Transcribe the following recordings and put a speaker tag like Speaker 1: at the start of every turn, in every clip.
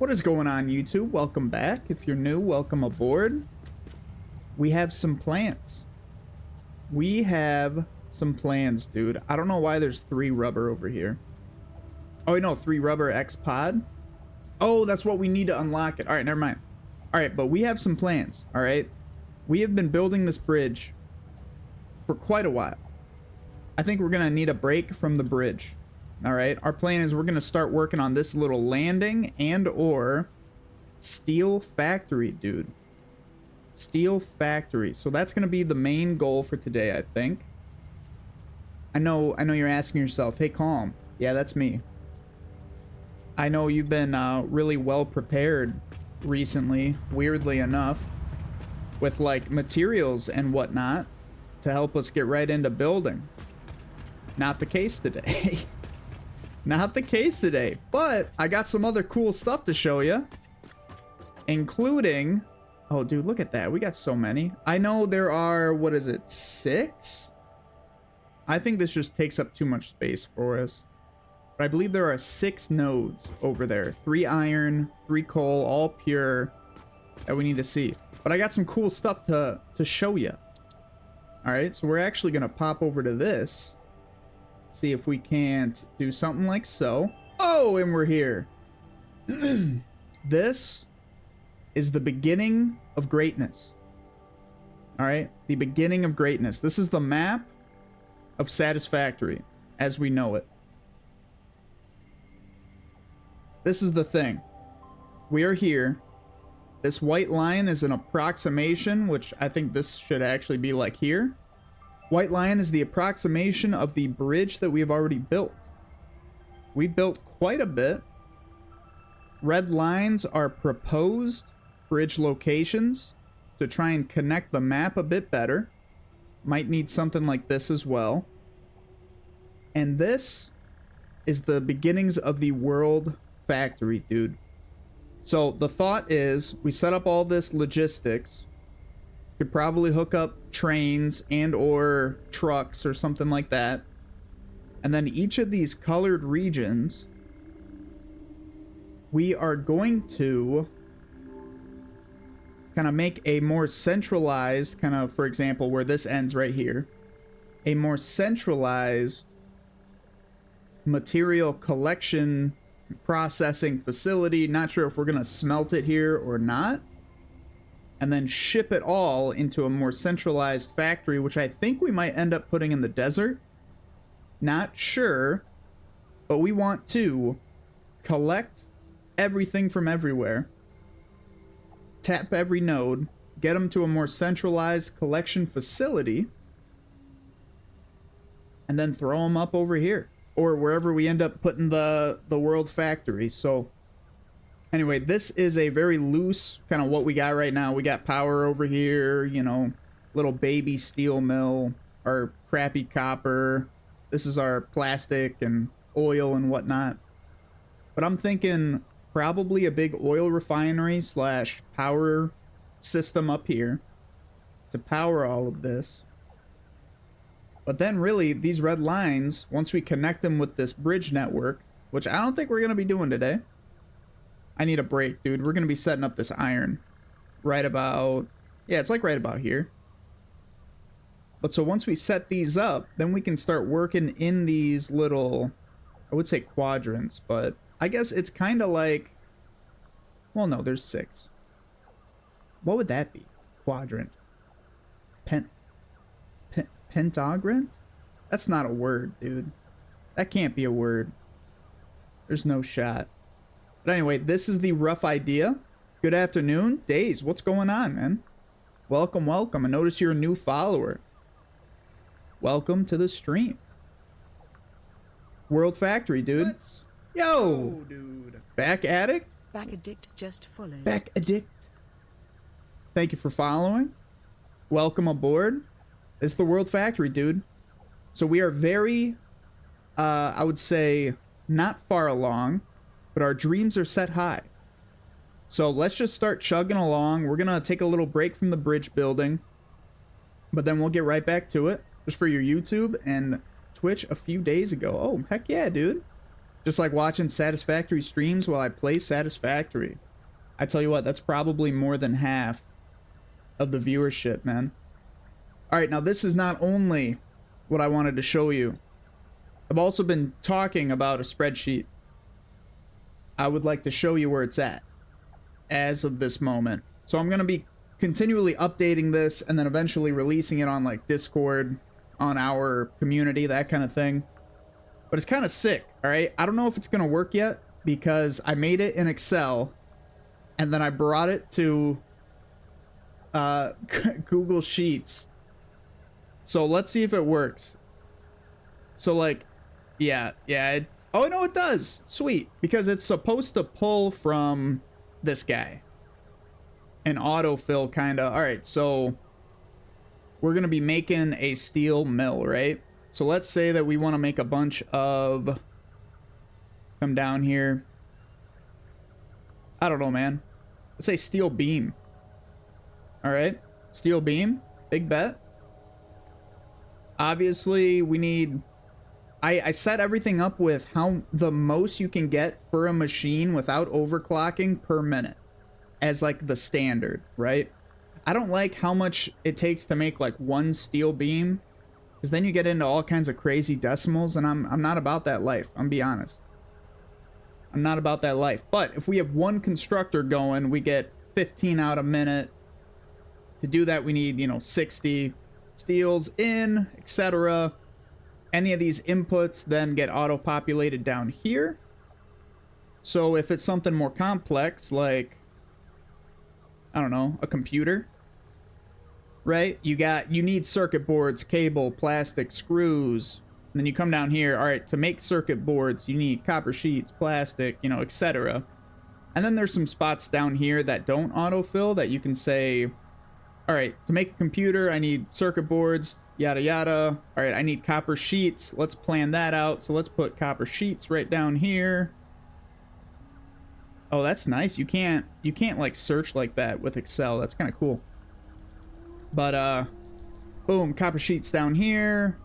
Speaker 1: What is going on, YouTube? Welcome back. If you're new, welcome aboard. We have some plans. We have some plans, dude. I don't know why there's 3 rubber over here. Oh, no, 3 rubber X pod. Oh, that's what we need to unlock it. All right, never mind. All right, but we have some plans, all right? We have been building this bridge for quite a while. I think we're going to need a break from the bridge. All right, our plan is we're going to start working on this little landing and or steel factory, dude. Steel factory. So that's going to be the main goal for today, I think. I know you're asking yourself, hey, Calm. Yeah, that's me. I know you've been really well prepared recently, weirdly enough, with like materials and whatnot to help us get right into building. Not the case today. Not the case today, but I got some other cool stuff to show you, including, oh dude, look at that. We got so many. I know there are, what is it, 6? I think this just takes up too much space for us. But I believe there are 6 nodes over there. 3 iron, 3 coal, all pure that we need to see. But I got some cool stuff to show you. All right, so we're actually gonna pop over to this. See if we can't do something like so. Oh, and we're here. This is the beginning of greatness. All right, the beginning of greatness. This is the map of Satisfactory as we know it. This is the thing. We are here. This white line is an approximation, which I think this should actually be like here. White line is the approximation of the bridge that we have already built. We built quite a bit. Red lines are proposed bridge locations to try and connect the map a bit better. Might need something like this as well. And this is the beginnings of the world factory, dude. So the thought is we set up all this logistics. Could probably hook up trains and or trucks or something like that. And then each of these colored regions, we are going to kind of make a more centralized, kind of, for example, where this ends right here, a more centralized material collection processing facility. Not sure if we're going to smelt it here or not. And then ship it all into a more centralized factory, which I think we might end up putting in the desert. Not sure, but we want to collect everything from everywhere, tap every node, get them to a more centralized collection facility, and then throw them up over here or wherever we end up putting the world factory. So anyway, this is a very loose kind of what we got right now. We got power over here, you know, little baby steel mill, our crappy copper. This is our plastic and oil and whatnot. But I'm thinking probably a big oil refinery slash power system up here to power all of this. But then really these red lines, once we connect them with this bridge network, which I don't think we're going to be doing today. I need a break, dude. We're going to be setting up this iron right about, yeah, it's like right about here. But so once we set these up, then we can start working in these little, I would say quadrants, but I guess it's kind of like, well, no, there's 6. What would that be? Quadrant. Pentagrant? That's not a word, dude. That can't be a word. There's no shot. But anyway, this is the rough idea. Good afternoon. Days, what's going on, man? Welcome, welcome. I notice you're a new follower. Welcome to the stream. World Factory, dude.
Speaker 2: Let's
Speaker 1: Yo!
Speaker 2: go, dude.
Speaker 1: Back Addict?
Speaker 3: Back Addict just followed.
Speaker 1: Back Addict. Thank you for following. Welcome aboard. It's the World Factory, dude. So we are very, I would say, not far along, but our dreams are set high. So let's just start chugging along. We're going to take a little break from the bridge building, but then we'll get right back to it. Just for your YouTube and Twitch a few days ago. Oh, heck yeah, dude. Just like watching Satisfactory streams while I play Satisfactory. I tell you what, that's probably more than half of the viewership, man. All right, now this is not only what I wanted to show you. I've also been talking about a spreadsheet. I would like to show you where it's at as of this moment. So I'm going to be continually updating this and then eventually releasing it on like Discord, on our community, that kind of thing. But it's kind of sick, all right? I don't know if it's going to work yet because I made it in Excel and then I brought it to Google Sheets. So let's see if it works. So like, yeah. Oh, no, it does. Sweet. Because it's supposed to pull from this guy. An autofill kind of. All right, so we're going to be making a steel mill, right? So let's say that we want to make a bunch of... Come down here. I don't know, man. Let's say steel beam. All right. Steel beam. Big bet. Obviously, we need... I set everything up with how the most you can get for a machine without overclocking per minute as like the standard, right? I don't like how much it takes to make like one steel beam, because then you get into all kinds of crazy decimals, and I'm not about that life. I'm be honest. I'm not about that life. But if we have one constructor going, we get 15 out a minute. To do that, we need, 60 steels in, etc. Any of these inputs then get auto-populated down here. So if it's something more complex, like, I don't know, a computer, right? You need circuit boards, cable, plastic, screws. And then you come down here, all right, to make circuit boards, you need copper sheets, plastic, etc. And then there's some spots down here that don't autofill that you can say, all right, to make a computer, I need circuit boards, yada yada. All right, I need copper sheets. Let's plan that out. So let's put copper sheets right down here. Oh, that's nice. You can't like search like that with Excel. That's kind of cool. But boom, copper sheets down here.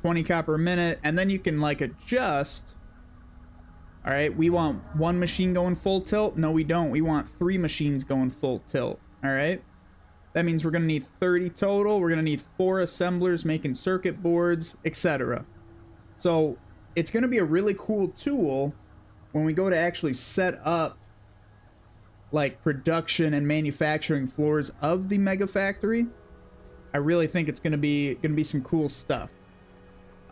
Speaker 1: 20 copper a minute, and then you can like adjust. All right, we want one machine going full tilt. No, we don't. We want 3 machines going full tilt. All right. That means we're going to need 30 total. We're going to need 4 assemblers making circuit boards, etc. So it's going to be a really cool tool when we go to actually set up like production and manufacturing floors of the mega factory. I really think it's going to be some cool stuff.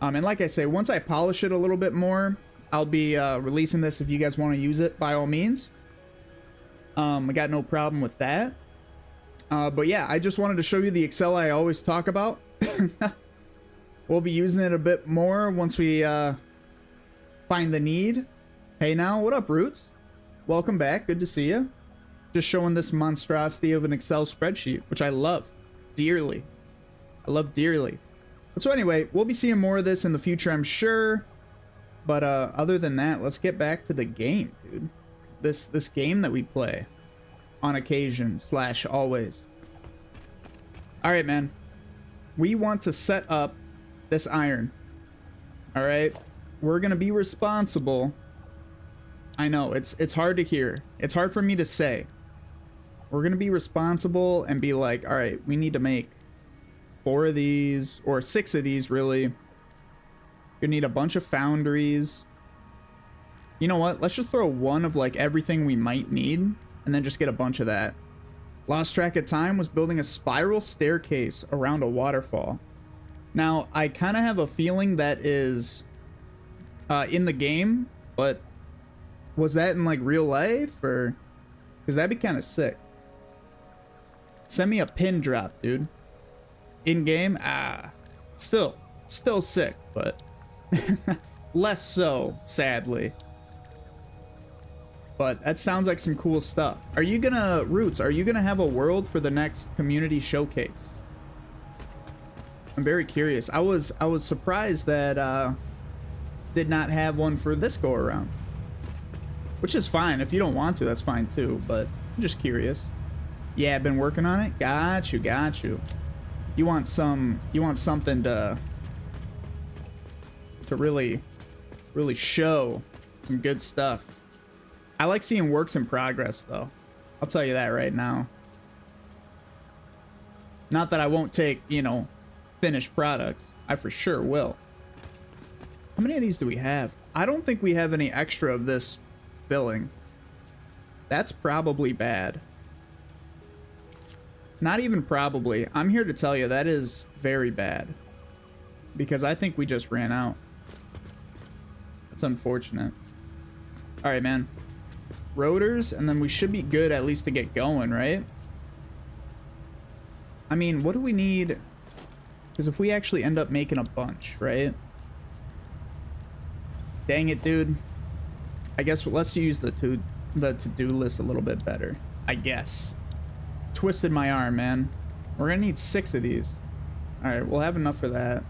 Speaker 1: And like I say, once I polish it a little bit more, I'll be releasing this if you guys want to use it, by all means. I got no problem with that. But yeah, I just wanted to show you the Excel I always talk about. We'll be using it a bit more once we find the need. Hey now, what up, Roots? Welcome back. Good to see you. Just showing this monstrosity of an Excel spreadsheet, which I love dearly. I love dearly. But so anyway, we'll be seeing more of this in the future, I'm sure. But other than that, let's get back to the game, dude. This game that we play on occasion / always. All right, man. We want to set up this iron. All right. We're going to be responsible. I know it's hard to hear. It's hard for me to say. We're going to be responsible and be like, all right, we need to make 4 of these, or 6 of these, really. You're gonna need a bunch of foundries. You know what? Let's just throw 1 of like everything we might need, and then just get a bunch of that. Lost track of time was building a spiral staircase around a waterfall. Now, I kind of have a feeling that is in the game, but was that in like real life, or? Because that'd be kind of sick. Send me a pin drop, dude. In game, still sick, but less so, sadly. But that sounds like some cool stuff. Are you gonna, Roots, are you gonna have a world for the next community showcase? I'm very curious. I was surprised that did not have one for this go around. Which is fine. If you don't want to, that's fine too, but I'm just curious. Yeah, I've been working on it. Got you. You want something to really show Some good stuff. I like seeing works in progress, though. I'll tell you that right now. Not that I won't take, you know, finished products. I for sure will. How many of these do we have? I don't think we have any extra of this filling. That's probably bad. Not even probably. I'm here to tell you that is very bad. Because I think we just ran out. That's unfortunate. Alright, man. Rotors, and then we should be good at least to get going, right? I mean, what do we need? Because if we actually end up making a bunch, right? Dang it, dude. I guess let's use the to-do list a little bit better. I guess. Twisted my arm, man. We're gonna need 6 of these. Alright, we'll have enough for that.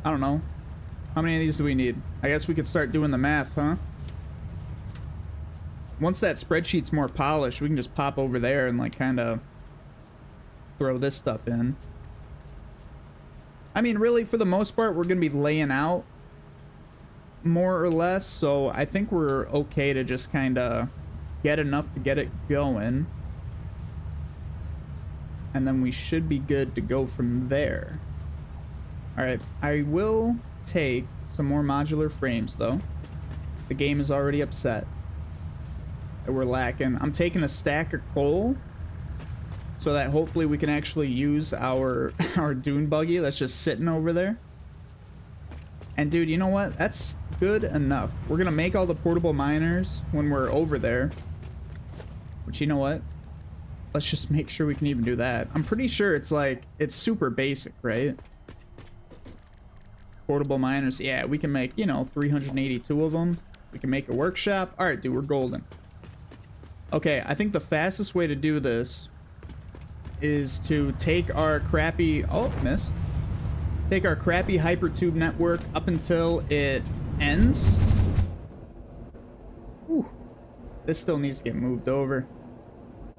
Speaker 1: I don't know. How many of these do we need? I guess we could start doing the math, huh? Once that spreadsheet's more polished, we can just pop over there and like kind of throw this stuff in. I mean, really, for the most part, we're going to be laying out more or less. So I think we're okay to just kind of get enough to get it going. And then we should be good to go from there. All right, I will take some more modular frames, though. The game is already upset that we're lacking. I'm taking a stack of coal so that hopefully we can actually use our dune buggy that's just sitting over there. And dude, you know what? That's good enough. We're gonna make all the portable miners when we're over there. Which, you know what? Let's just make sure we can even do that. I'm pretty sure it's like, it's super basic, right? Portable miners. Yeah, we can make, you know, 382 of them. We can make a workshop. All right, dude, we're golden. Okay, I think the fastest way to do this is to take our crappy... Oh, missed. Take our crappy hypertube network up until it ends. Whew. This still needs to get moved over,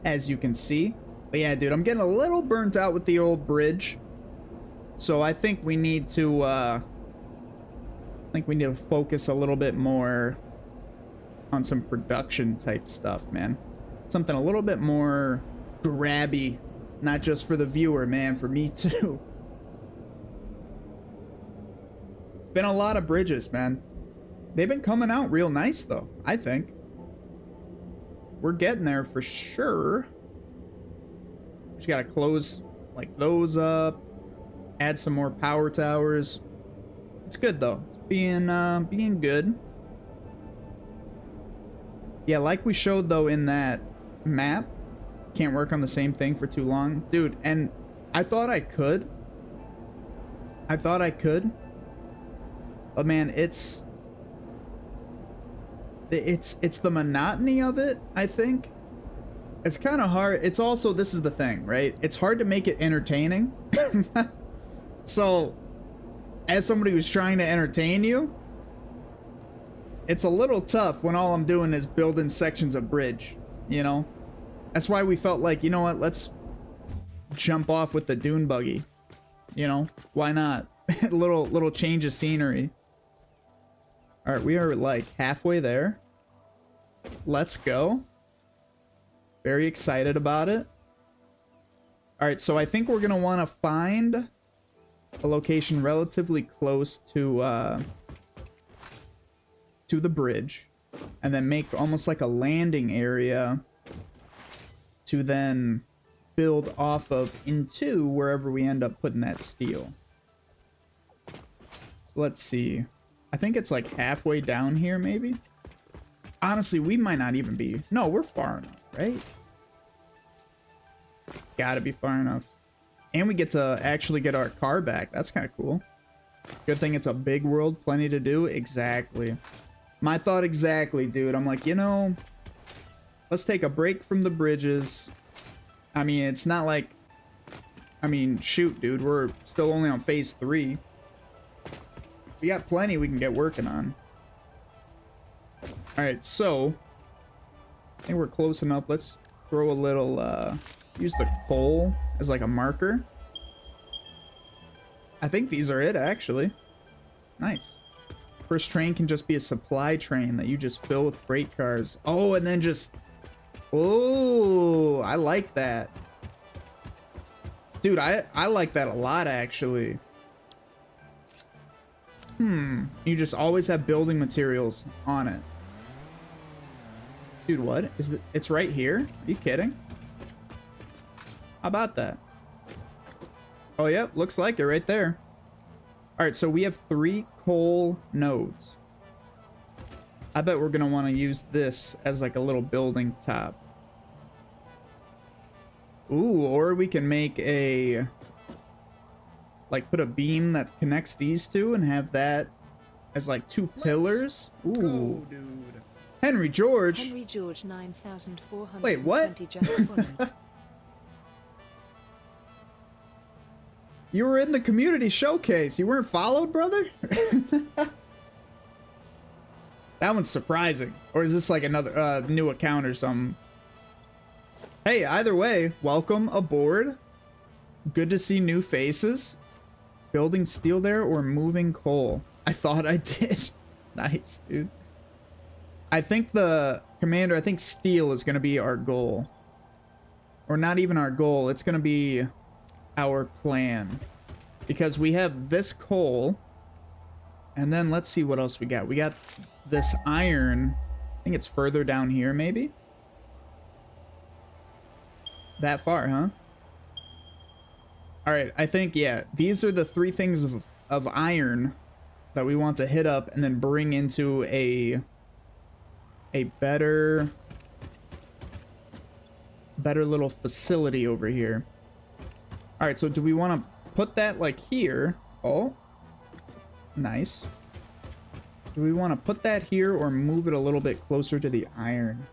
Speaker 1: as you can see. But yeah, dude, I'm getting a little burnt out with the old bridge. So I think we need to, focus a little bit more on some production type stuff, man. Something a little bit more grabby. Not just for the viewer, man, for me too. It's been a lot of bridges, man. They've been coming out real nice, though, I think. We're getting there for sure. Just gotta close, like, those up. Add some more power towers. It's good, though. It's being good. Yeah, like we showed, though, in that map. Can't work on the same thing for too long. Dude, and I thought I could. But, man, it's the monotony of it, I think. It's kind of hard. It's also, this is the thing, right? It's hard to make it entertaining. So, as somebody who's trying to entertain you, it's a little tough when all I'm doing is building sections of bridge, you know? That's why we felt like, you know what, let's jump off with the dune buggy. You know, why not? little change of scenery. All right, we are like halfway there. Let's go. Very excited about it. All right, so I think we're gonna want to find a location relatively close to the bridge, and then make almost like a landing area to then build off of into wherever we end up putting that steel. So let's see. I think it's like halfway down here, maybe. Honestly, we might not even be. No, we're far enough, right? Gotta be far enough. And we get to actually get our car back. That's kind of cool. Good thing it's a big world, plenty to do. Exactly. My thought exactly, dude. I'm like, you know, let's take a break from the bridges. I mean, it's not like... I mean, shoot, dude. We're still only on phase 3. We got plenty we can get working on. Alright, so... I think we're close enough. Let's throw a little... use the coal as like a marker. I think these are it, actually. Nice. First train can just be a supply train that you just fill with freight cars. Oh, and then just... Oh, I like that. Dude, I like that a lot, actually. You just always have building materials on it. Dude, what? It's right here? Are you kidding? How about that? Oh, yeah, looks like it right there. All right, so we have 3 coal nodes. I bet we're gonna want to use this as like a little building top. Ooh, or we can make a... like put a beam that connects these two and have that as like 2 pillars. Ooh,
Speaker 2: go, dude.
Speaker 1: Henry George.
Speaker 3: Henry George 9420
Speaker 1: Wait, what?
Speaker 3: just followed.
Speaker 1: You were in the community showcase. You weren't followed, brother? That one's surprising. Or is this like another new account or something? Hey, either way, welcome aboard. Good to see new faces. Building steel there or moving coal? I thought I did. Nice, dude. I think the commander, I think steel is going to be our goal. Or not even our goal. It's going to be our plan. Because we have this coal. And then let's see what else we got. We got this iron. I think it's further down here, maybe. That far, huh? All right, I think, yeah, these are the 3 things of iron that we want to hit up and then bring into a better little facility over here. All right, so do we want to put that like here? Oh, nice. Do we want to put that here or move it a little bit closer to the iron?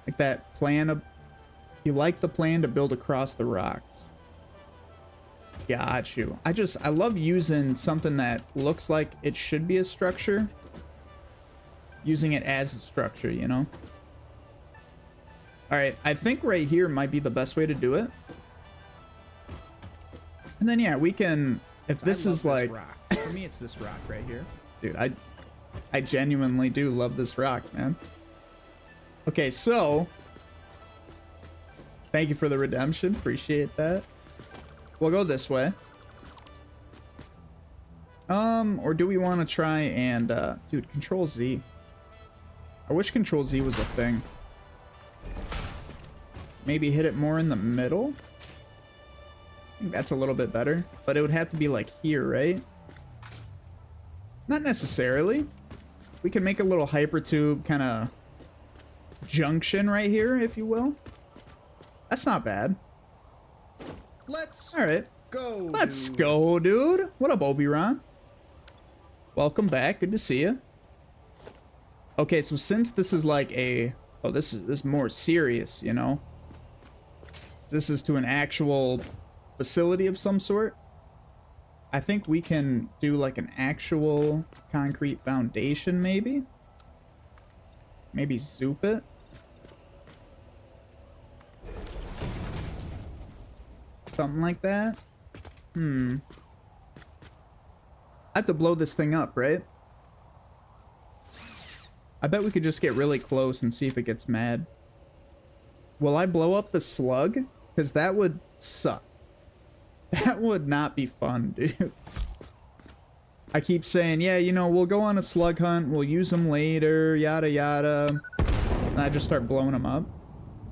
Speaker 1: Like that plan of... You like the plan to build across the rocks. Got you. I love using something that looks like it should be a structure. Using it as a structure, you know? Alright, I think right here might be the best way to do it. And then, yeah, we can... If this is like...
Speaker 2: rock. For me, it's this rock right here.
Speaker 1: Dude, I genuinely do love this rock, man. Okay, so... Thank you for the redemption. Appreciate that. We'll go this way. Or do we want to try and, dude, Control Z. I wish Control Z was a thing. Maybe hit it more in the middle? I think that's a little bit better. But it would have to be like here, right? Not necessarily. We can make a little hypertube kind of junction right here, if you will. That's not bad.
Speaker 2: Let's
Speaker 1: All right.
Speaker 2: go.
Speaker 1: Let's
Speaker 2: dude.
Speaker 1: go, dude. What up, Obi-Ron? Welcome back. Good to see you. Okay, so since this is like a... Oh, this is more serious, you know? This is to an actual facility of some sort. I think we can do like an actual concrete foundation, maybe? Maybe zoop it? Something like that? I have to blow this thing up, right? I bet we could just get really close and see if it gets mad. Will I blow up the slug? Because that would suck. That would not be fun, dude. I keep saying, yeah, you know, we'll go on a slug hunt. We'll use them later, yada, yada. And I just start blowing them up.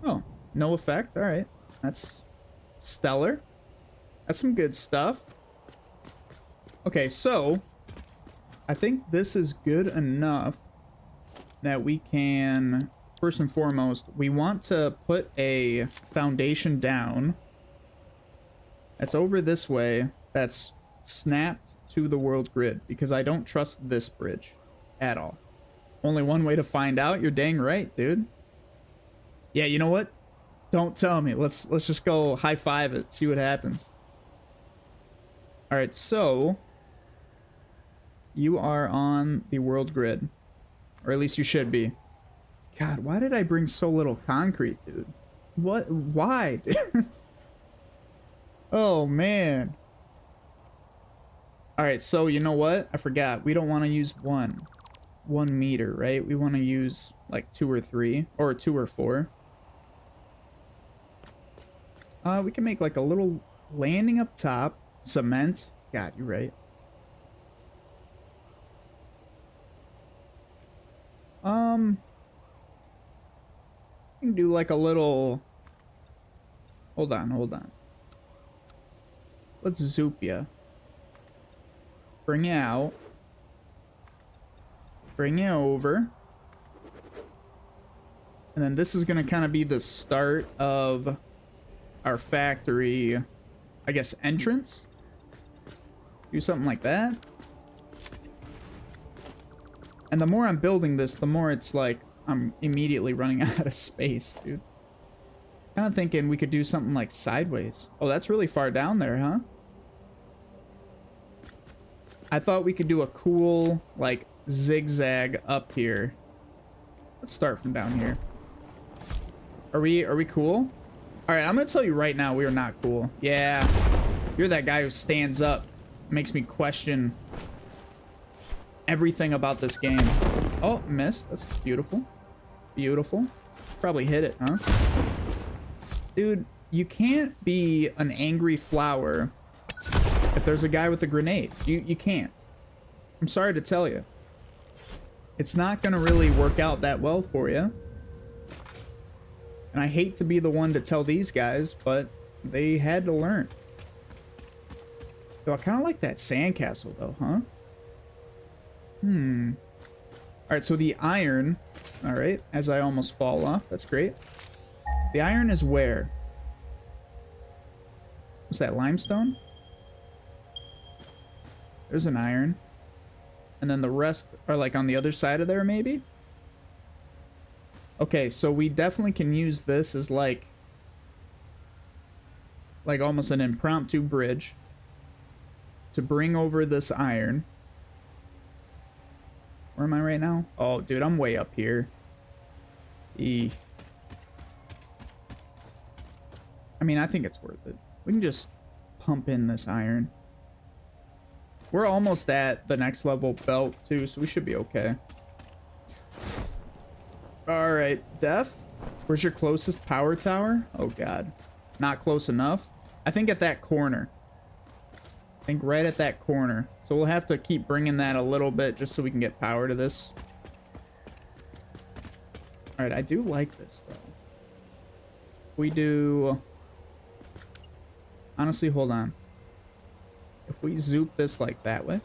Speaker 1: Oh, no effect? All right. That's stellar. That's some good stuff. Okay, so I think this is good enough that we can, first and foremost, we want to put a foundation down that's over this way, that's snapped to the world grid, because I don't trust this bridge at all. Only one way to find out. You're dang right, dude. Yeah, you know what? Don't tell me. Let's just go high five it, see what happens. All right, so you are on the world grid, or at least you should be. God, why did I bring so little concrete, dude? What? Why? Oh man. All right, so you know what? I forgot. We don't want to use one meter, right? We want to use like 2 or 3, or 2 or 4. We can make like a little landing up top. Cement. God, you're right. We can do like a little... Hold on, hold on. Let's zoop ya. Bring it out. Bring it over. And then this is going to kind of be the start of our factory, I guess, entrance. Do something like that. And the more I'm building this, the more it's like I'm immediately running out of space, dude. Kind of thinking we could do something like sideways. Oh, that's really far down there, huh? I thought we could do a cool, like, zigzag up here. Let's start from down here. Are we cool? All right, I'm gonna tell you right now, we are not cool. Yeah, you're that guy who stands up. Makes me question everything about this game. Oh, missed. That's beautiful. Beautiful. Probably hit it, huh? Dude, you can't be an angry flower if there's a guy with a grenade. You can't. I'm sorry to tell you. It's not gonna really work out that well for you. And I hate to be the one to tell these guys, but they had to learn. Yo, I kind of like that sandcastle though, huh? Alright, so the iron... Alright, as I almost fall off. That's great. The iron is where? What's that, limestone? There's an iron. And then the rest are like on the other side of there, maybe? Okay, so we definitely can use this as like almost an impromptu bridge to bring over this iron. Where am I right now? Oh, dude, I'm way up here. I mean, I think it's worth it. We can just pump in this iron. We're almost at the next level belt, too, so we should be okay. Alright, Def, where's your closest power tower? Oh, God. Not close enough. I think at that corner. I think right at that corner. So we'll have to keep bringing that a little bit just so we can get power to this. Alright, I do like this, though. We do... Honestly, hold on. If we zoop this like that way.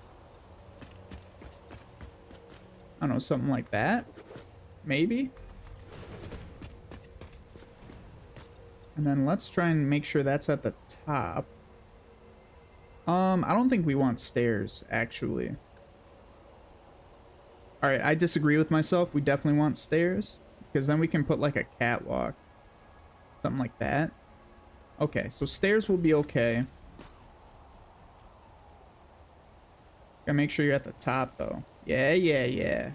Speaker 1: I don't know, something like that. Maybe. And then let's try and make sure that's at the top. I don't think we want stairs, actually. Alright, I disagree with myself. We definitely want stairs. Because then we can put like a catwalk. Something like that. Okay, so stairs will be okay. Gotta make sure you're at the top, though. Yeah, yeah, yeah.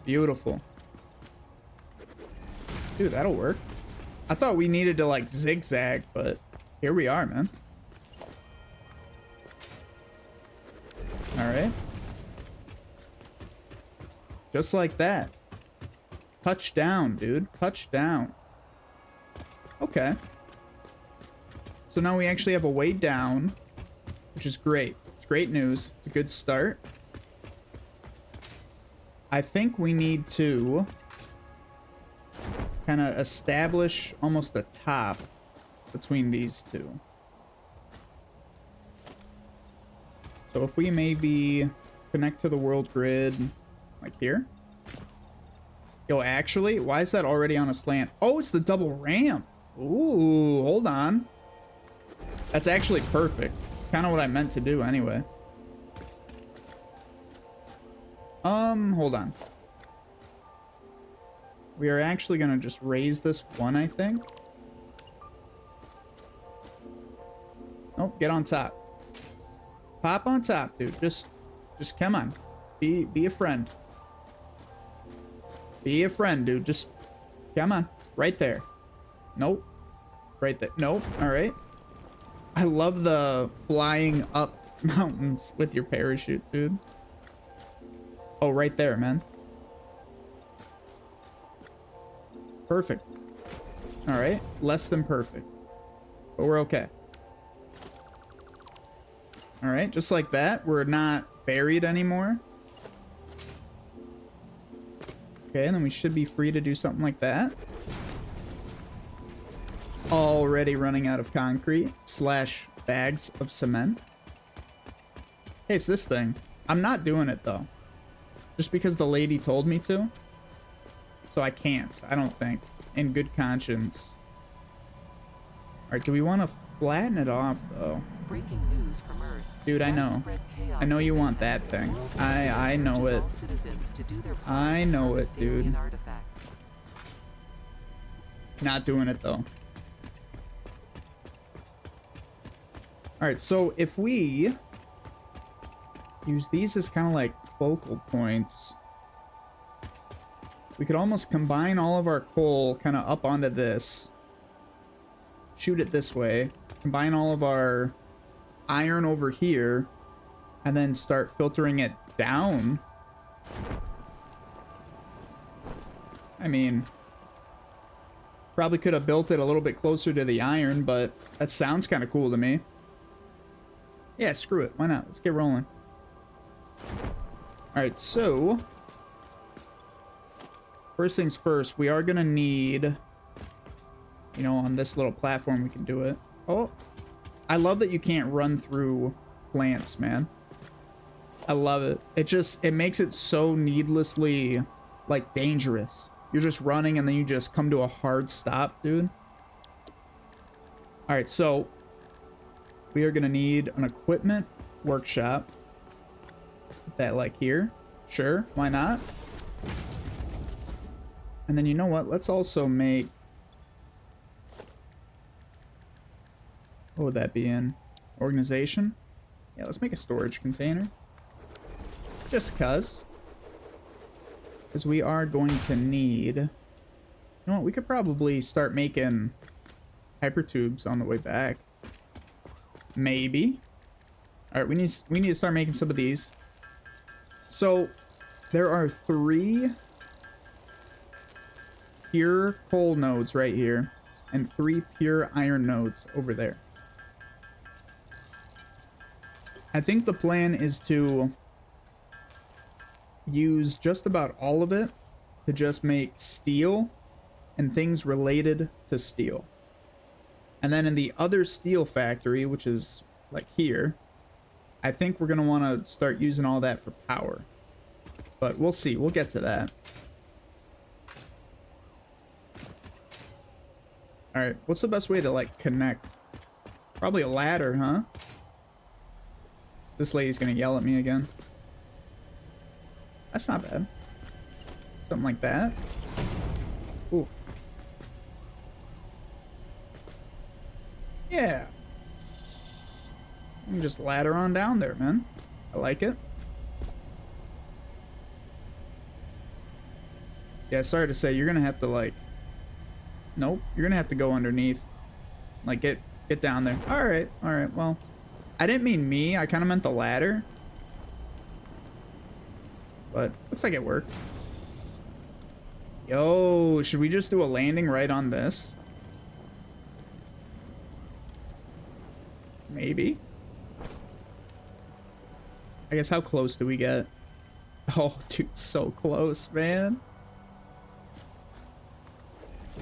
Speaker 1: Beautiful. Dude, that'll work. I thought we needed to, like, zigzag, but here we are, man. Alright. Just like that. Touchdown, dude. Touchdown. Okay. So now we actually have a way down, which is great. It's great news. It's a good start. I think we need to kind of establish almost a top between these two. So if we maybe connect to the world grid like here. Yo, actually, why is that already on a slant? Oh, it's the double ramp. Ooh, hold on. That's actually perfect. It's kind of what I meant to do anyway. Hold on. We are actually gonna just raise this one, I think. Nope, get on top. Pop on top, dude. Just come on. Be a friend. Be a friend, dude. Just come on. Right there. Nope. Right there. Nope. All right. I love the flying up mountains with your parachute, dude. Oh, right there, man. Perfect. All right, less than perfect, but we're okay. All right, just like that, we're not buried anymore. Okay, and then we should be free to do something like that. Already running out of concrete / bags of cement. Hey, it's this thing. I'm not doing it though. Just because the lady told me to. So I can't, I don't think. In good conscience. Alright, do we want to flatten it off though?
Speaker 4: Breaking news from Earth.
Speaker 1: Dude, I know. I know you want that thing. I know it. I know it, dude. Not doing it though. Alright, so if we use these as kind of like focal points, we could almost combine all of our coal kind of up onto this. Shoot it this way. Combine all of our iron over here. And then start filtering it down. I mean, probably could have built it a little bit closer to the iron, but that sounds kind of cool to me. Yeah, screw it. Why not? Let's get rolling. Alright, so first things first, we are going to need, you know, on this little platform we can do it. Oh, I love that you can't run through plants, man. I love it. It makes it so needlessly, like, dangerous. You're just running and then you just come to a hard stop, dude. Alright, so we are going to need an equipment workshop. Put that, like, here. Sure, why not? And then you know what? Let's also make... What would that be in? Organization? Yeah, let's make a storage container. Just cuz. Because we are going to need... You know what? We could probably start making hypertubes on the way back. Maybe. Alright, we need to start making some of these. So, there are 3 pure coal nodes right here. And 3 pure iron nodes over there. I think the plan is to use just about all of it to just make steel and things related to steel. And then in the other steel factory, which is like here, I think we're going to want to start using all that for power. But we'll see. We'll get to that. Alright, what's the best way to, like, connect? Probably a ladder, huh? This lady's gonna yell at me again. That's not bad. Something like that. Ooh. Yeah. You can just ladder on down there, man. I like it. Yeah, sorry to say, you're gonna have to, like... Nope, you're gonna have to go underneath. Like, get down there. Alright, well... I didn't mean me, I kind of meant the ladder. But, looks like it worked. Yo, should we just do a landing right on this? Maybe. I guess how close do we get? Oh, dude, so close, man.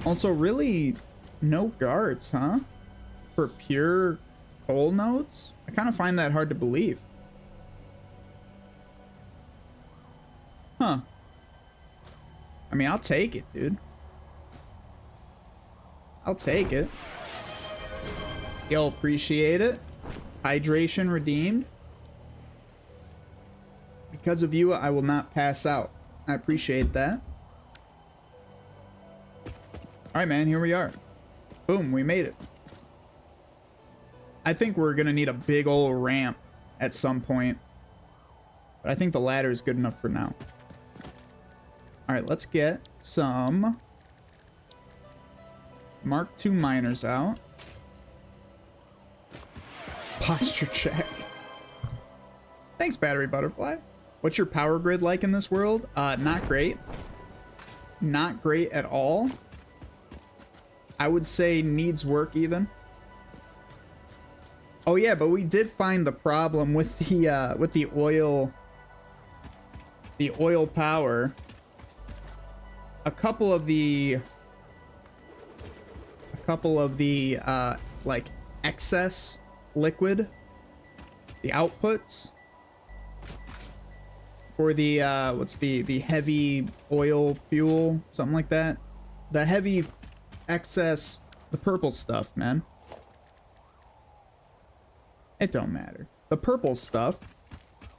Speaker 1: Also, really, no guards, huh? For pure coal nodes? I kind of find that hard to believe. Huh. I mean, I'll take it, dude. I'll take it. You'll appreciate it. Hydration redeemed. Because of you, I will not pass out. I appreciate that. Alright, man, here we are. Boom, we made it. I think we're gonna need a big old ramp at some point. But I think the ladder is good enough for now. Alright, let's get some Mark II miners out. Posture check. Thanks, Battery Butterfly. What's your power grid like in this world? Not great. Not great at all. I would say needs work even. Oh yeah, but we did find the problem with the oil power. A couple of the like excess liquid, the outputs for the what's the heavy oil fuel, something like that. The heavy excess, the purple stuff, man. It don't matter. The purple stuff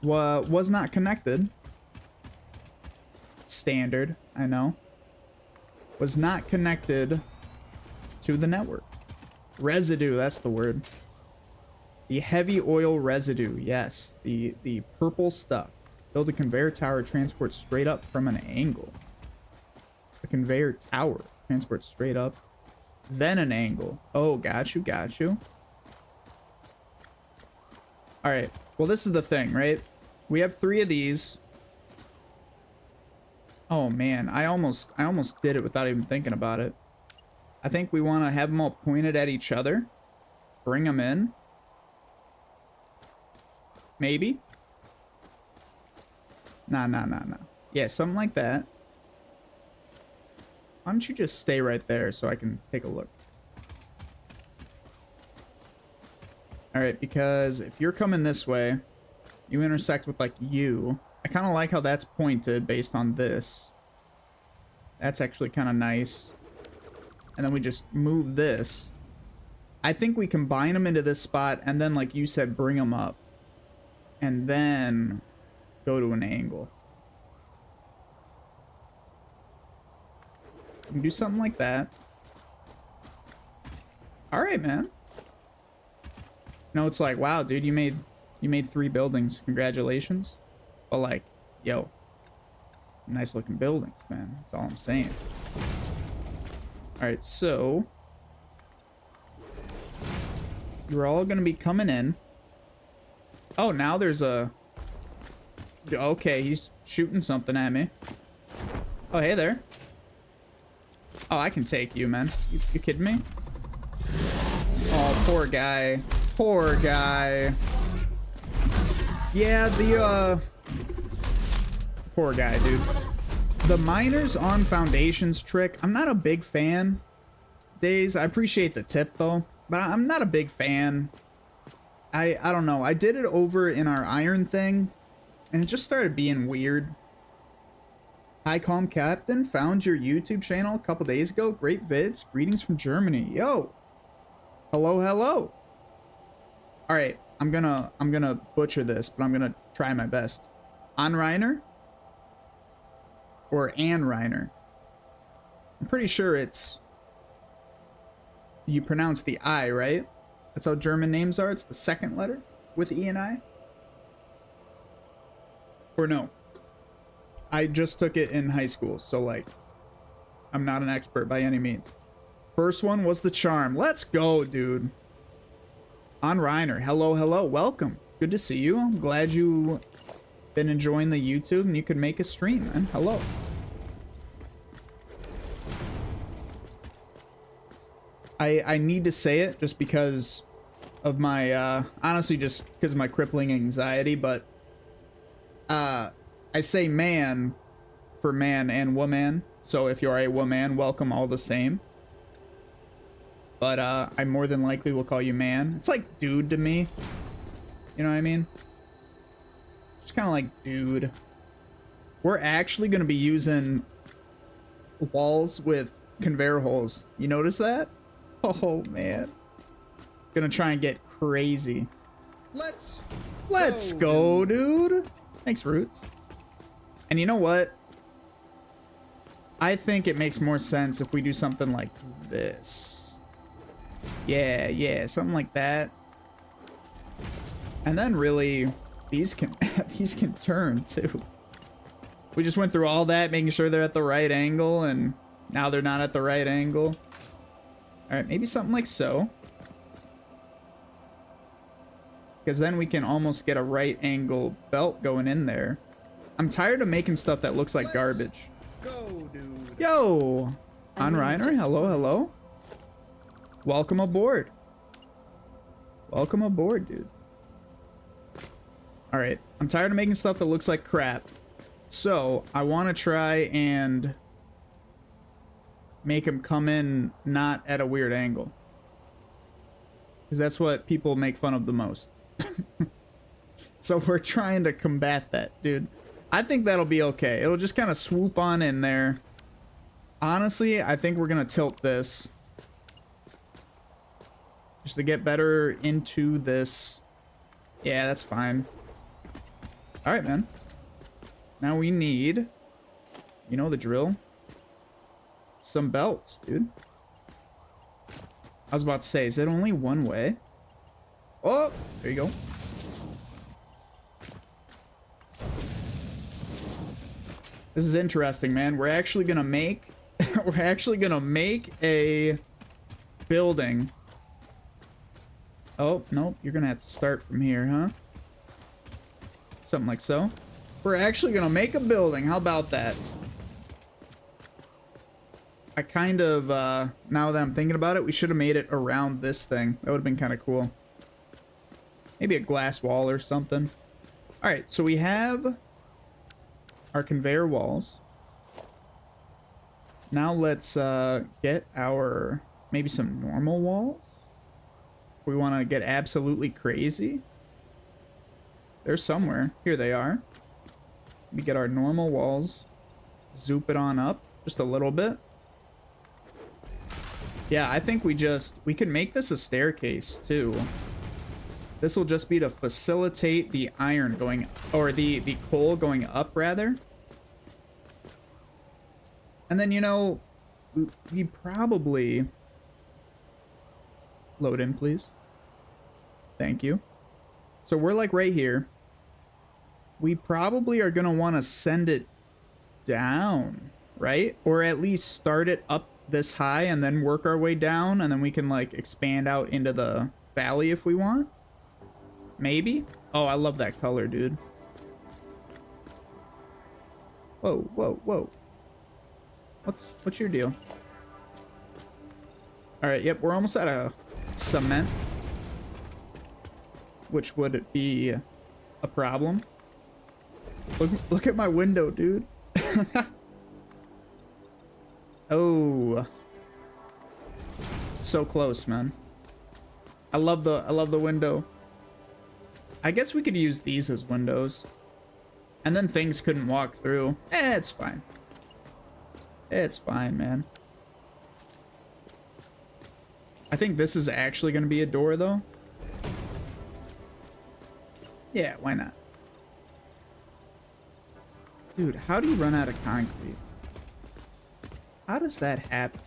Speaker 1: was not connected. Standard, I know. Was not connected to the network. Residue, that's the word. The heavy oil residue, yes. The purple stuff. Build a conveyor tower, transport straight up from an angle. A conveyor tower, transport straight up, then an angle. Oh, got you, got you. All right, well, this is the thing, right? We have 3 of these. Oh man, I almost did it without even thinking about it. I think we want to have them all pointed at each other. Bring them in. Maybe. Nah. Yeah, something like that. Why don't you just stay right there so I can take a look? All right, because if you're coming this way, you intersect with like you. I kind of like how that's pointed based on this. That's actually kind of nice. And then we just move this. I think we combine them into this spot and then, like you said, bring them up. And then go to an angle. We can do something like that. All right, man. No, it's like, wow, dude, you made 3 buildings. Congratulations. But like, yo, nice looking buildings, man. That's all I'm saying. All right, so you're all gonna be coming in. Oh, now there's a. Okay, he's shooting something at me. Oh, hey there. Oh, I can take you, man. You kidding me? Oh, poor guy. Poor guy. Yeah, the poor guy, dude. The miners on foundations trick, I'm not a big fan. Days, I appreciate the tip though, but I'm not a big fan. I don't know. I did it over in our iron thing, and it just started being weird. Hi, Calm Captain. Found your YouTube channel a couple days ago. Great vids. Greetings from Germany. Yo. Hello, hello. All right, I'm gonna butcher this, but I'm gonna try my best. Reiner or Ann Reiner? I'm pretty sure it's. You pronounce the I, right? That's how German names are. It's the second letter with E and I. Or no. I just took it in high school, so like, I'm not an expert by any means. First one was the charm. Let's go, dude. On Reiner, hello, welcome. Good to see you. I'm glad you been enjoying the YouTube and you could make a stream, man. Hello. I need to say it just because of my honestly just because of my crippling anxiety, but I say man for man and woman. So if you're a woman, welcome all the same. But I more than likely will call you man. It's like dude to me. You know what I mean? Just kind of like dude. We're actually going to be using walls with conveyor holes. You notice that? Oh, man. Gonna try and get crazy.
Speaker 2: Let's
Speaker 1: go, dude. Thanks, Roots. And you know what? I think it makes more sense if we do something like this. Yeah, something like that. And then really, these can these can turn too. We just went through all that, making sure they're at the right angle, and now they're not at the right angle. All right, maybe something like so. because then we can almost get a right angle belt going in there. I'm tired of making stuff that looks like garbage.
Speaker 2: Go, dude.
Speaker 1: Yo,
Speaker 3: I
Speaker 1: on
Speaker 3: mean,
Speaker 1: Reiner,
Speaker 3: just
Speaker 1: hello,
Speaker 3: flew.
Speaker 1: hello. Welcome aboard. Welcome aboard, dude. All right, I'm tired of making stuff that looks like crap. So I want to try and make him come in not at a weird angle. Because that's what people make fun of the most. So we're trying to combat that, dude. I think that'll be okay. It'll just kind of swoop on in there. Honestly, I think we're going to tilt this. Just to get better into this. Yeah, that's fine. All right, man. Now we need, you know the drill, some belts, dude. I was about to say, is it only one way? Oh, there you go. This is interesting, man. We're actually gonna make, we're actually gonna make a building. Oh, nope, you're gonna have to start from here, huh? Something like so. We're actually gonna make a building. How about that? I kind of, now that I'm thinking about it, we should have made it around this thing. That would have been kind of cool. Maybe a glass wall or something. All right, so we have our conveyor walls. Now let's get our, maybe some normal walls. We want to get absolutely crazy. They're somewhere. Here they are. We get our normal walls. Zoop it on up just a little bit. Yeah, I think we could make this a staircase too. This will just be to facilitate the iron going, or the coal going up rather. And then, you know, we probably, load in please. Thank you. So we're like right here. We probably are going to want to send it down, right? Or at least start it up this high and then work our way down, and then we can like expand out into the valley if we want. Maybe. Oh, I love that color, dude. Whoa, whoa, whoa. What's your deal? All right, yep, we're almost out of cement, which would be a problem. Look at my window, dude. Oh, so close, man. I love the window. I guess we could use these as windows, and then things couldn't walk through. It's fine. It's fine, man. I think this is actually going to be a door, though. Yeah, why not? Dude, how do you run out of concrete? How does that happen?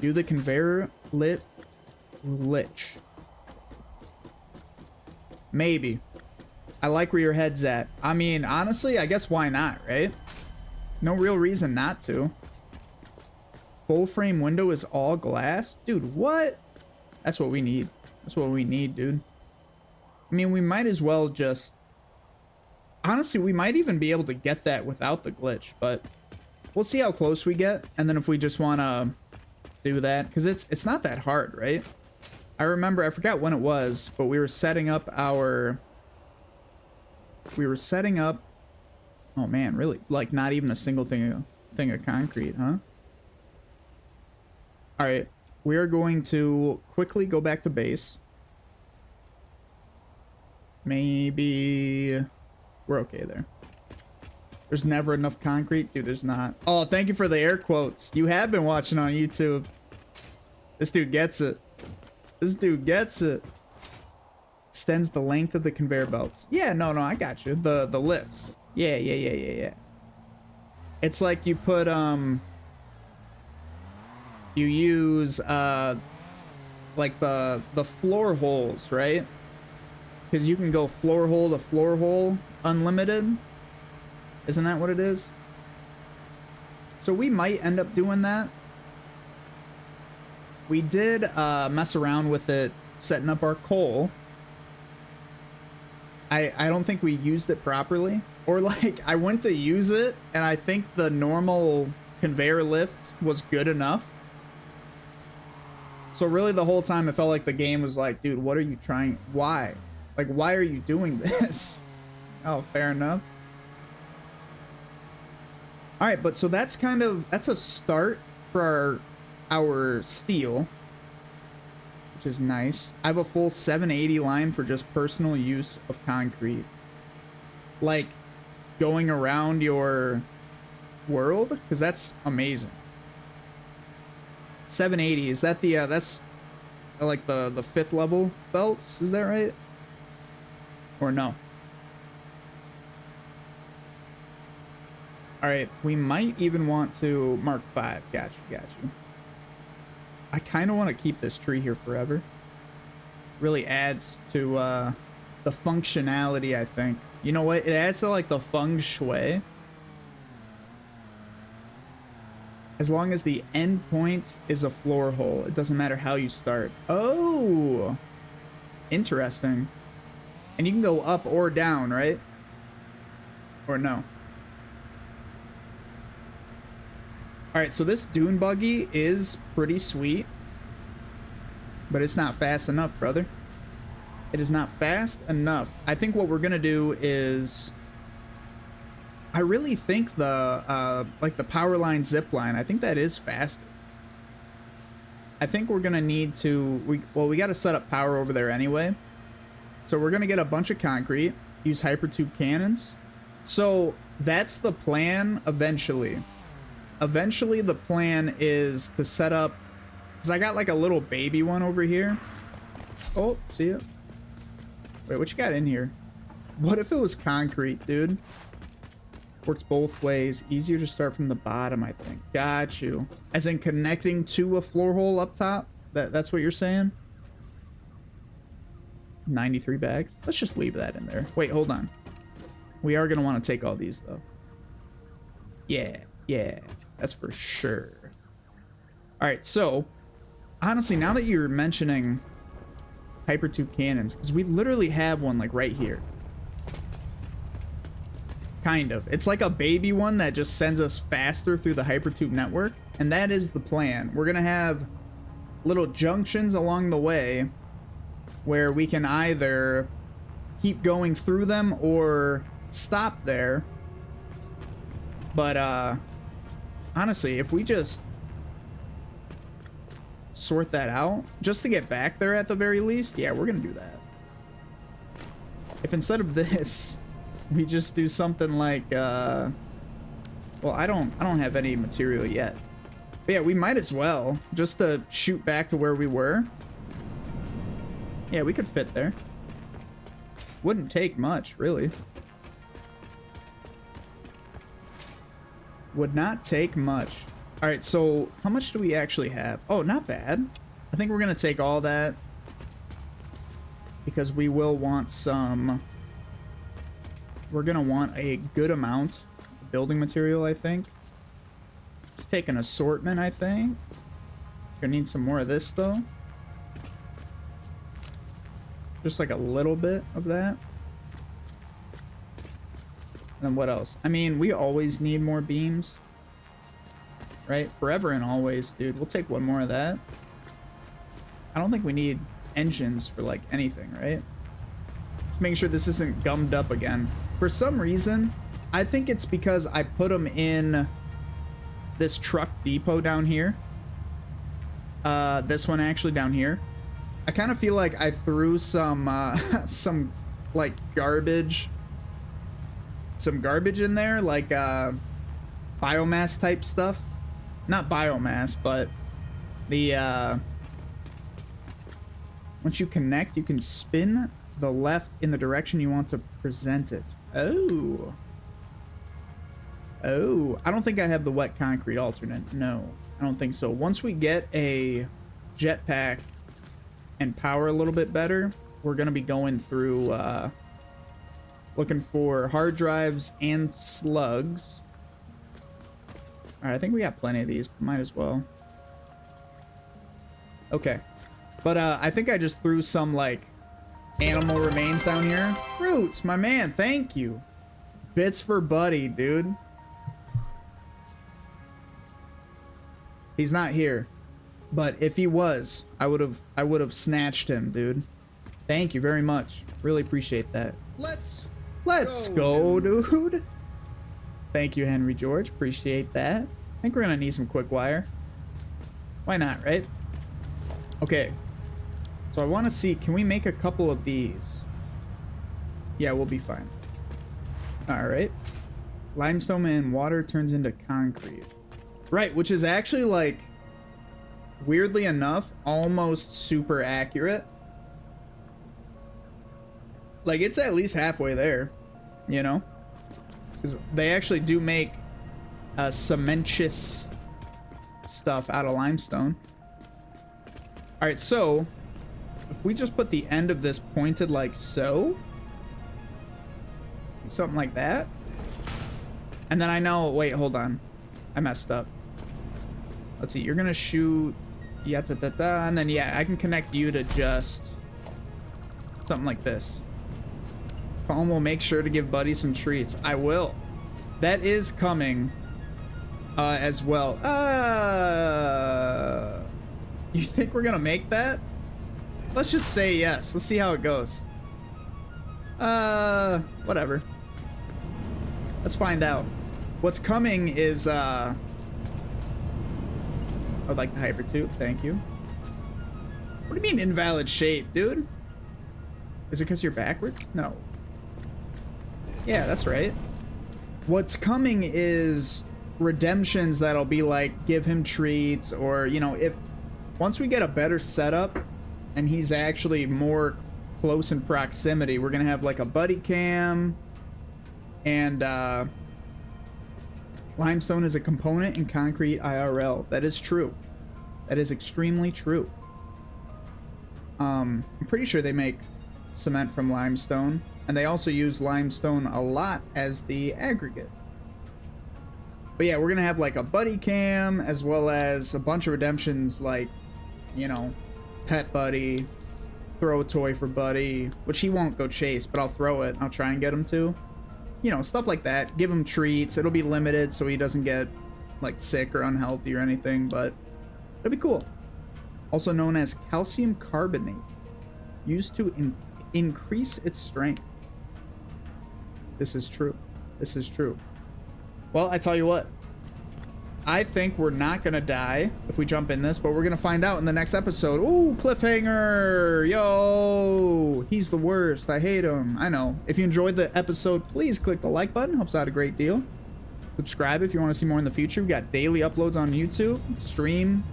Speaker 1: Do the conveyor glitch? Maybe. I like where your head's at. I mean, honestly, I guess why not, right? No real reason not to. Full frame window is all glass? Dude, what? That's what we need. That's what we need, dude. I mean, we might as well just... Honestly, we might even be able to get that without the glitch, but... We'll see how close we get, and then if we just want to do that, because it's not that hard, right? I remember, I forgot when it was, but we were setting up our... Oh man, really? Like not even a single thing of concrete, huh? All right, we are going to quickly go back to base. Maybe we're okay there. There's never enough concrete, dude. There's not. Oh, thank you for the air quotes. You have been watching on YouTube. This dude gets it. This dude gets it. Extends the length of the conveyor belts. Yeah, no, I got you. The lifts. Yeah. It's like you put you use like the floor holes, right? Because you can go floor hole to floor hole unlimited. Isn't that what it is? So we might end up doing that. We did mess around with it, setting up our coal. I don't think we used it properly. Or like I went to use it and I think the normal conveyor lift was good enough. So really the whole time it felt like the game was like, dude, what are you trying? Why? Like, why are you doing this? Oh, fair enough. All right, but so that's a start for our steel, which is nice. I have a full 780 line for just personal use of concrete. Like going around your world, because that's amazing. 780, is that the that's like the 5th level belts, is that right? Or no? All right, we might even want to mark 5. Got you. I kind of want to keep this tree here forever. Really adds to the functionality, I think. You know what? It adds to like the feng shui. As long as the end point is a floor hole, it doesn't matter how you start. Oh, interesting. And you can go up or down, right? Or no? All right, so this dune buggy is pretty sweet, but it's not fast enough, brother. It is not fast enough. I think what we're gonna do is, I really think the like the power line zip line, I think that is faster. I think we're gonna need to, we got to set up power over there anyway. So we're gonna get a bunch of concrete, use hypertube cannons. So that's the plan eventually. Eventually the plan is to set up, because I got like a little baby one over here. Oh, see ya. Wait, what you got in here? What if it was concrete, dude? Works both ways. Easier to start from the bottom, I think. Got you. As in connecting to a floor hole up top? That's what you're saying? 93 bags. Let's just leave that in there. Wait, hold on. We are going to want to take all these, though. Yeah. That's for sure. All right, so honestly, now that you're mentioning hypertube cannons, because we literally have one like right here. Kind of. It's like a baby one that just sends us faster through the hypertube network, and that is the plan. We're gonna have little junctions along the way where we can either keep going through them or stop there. But honestly, if we just sort that out just to get back there at the very least, yeah, we're gonna do that. If instead of this we just do something like well, I don't have any material yet, but yeah, we might as well just to shoot back to where we were. Yeah, we could fit there. Wouldn't take much, really. Would not take much. All right, so how much do we actually have? Oh, not bad. I think we're gonna take all that because we will want some. We're gonna want a good amount of building material, I think. Just take an assortment, I think. Gonna need some more of this though. Just like a little bit of that. And then what else? I mean, we always need more beams. Right? Forever and always, dude. We'll take one more of that. I don't think we need engines for like anything, right? Just making sure this isn't gummed up again. For some reason, I think it's because I put them in this truck depot down here. This one actually down here. I kind of feel like I threw some like garbage. Some garbage in there, like biomass type stuff. Not biomass, but the once you connect, you can spin the left in the direction you want to present it. Oh, I don't think I have the wet concrete alternate. No, I don't think so. Once we get a jetpack and power a little bit better, we're gonna be going through looking for hard drives and slugs. All right, I think we got plenty of these. Might as well. Okay. But I think I just threw some like animal remains down here. Roots, my man, thank you. Bits for Buddy, dude. He's not here. But if he was, I would have snatched him, dude. Thank you very much. Really appreciate that.
Speaker 2: Let's
Speaker 1: go, dude. Thank you, Henry George. Appreciate that. I think we're gonna need some quick wire. Why not, right? Okay. So I want to see, can we make a couple of these? Yeah, we'll be fine. All right. Limestone and water turns into concrete. Right, which is actually like, weirdly enough, almost super accurate. Like, it's at least halfway there, you know? Because they actually do make cementitious stuff out of limestone. All right, so if we just put the end of this pointed like so, something like that, and then I know, wait, hold on, I messed up. Let's see, you're gonna shoot, yeah, and then yeah, I can connect you to just something like this. Colin will make sure to give Buddy some treats. I will. That is coming as well. You think we're gonna make that? Let's just say yes. Let's see how it goes. Whatever. Let's find out. What's coming is I would like the hyper tube. Thank you. What do you mean invalid shape, dude? Is it because you're backwards? No. Yeah, that's right. What's coming is redemptions that'll be like, give him treats, or, you know, if once we get a better setup and he's actually more close in proximity, we're gonna have like a buddy cam, and limestone is a component in concrete IRL. That is true. That is extremely true. I'm pretty sure they make cement from limestone, and they also use limestone a lot as the aggregate. But yeah, we're gonna have like a buddy cam, as well as a bunch of redemptions, like, you know, pet buddy, throw a toy for buddy, which he won't go chase, but I'll throw it. I'll try and get him to, you know, stuff like that. Give him treats. It'll be limited so he doesn't get like sick or unhealthy or anything, but it'll be cool. Also known as calcium carbonate, used to increase its strength. This is true. This is true. Well, I tell you what, I think we're not gonna die if we jump in this, but we're gonna find out in the next episode. Ooh, cliffhanger! Yo, he's the worst. I hate him. I know. If you enjoyed the episode, please click the like button. Helps out a great deal. Subscribe if you want to see more in the future. We got daily uploads on YouTube. Stream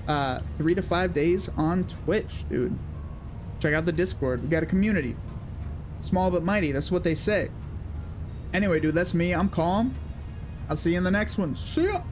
Speaker 1: 3 to 5 days on Twitch, dude. Check out the Discord. We got a community. Small but mighty. That's what they say. Anyway, dude, that's me. I'm calm. I'll see you in the next one. See ya!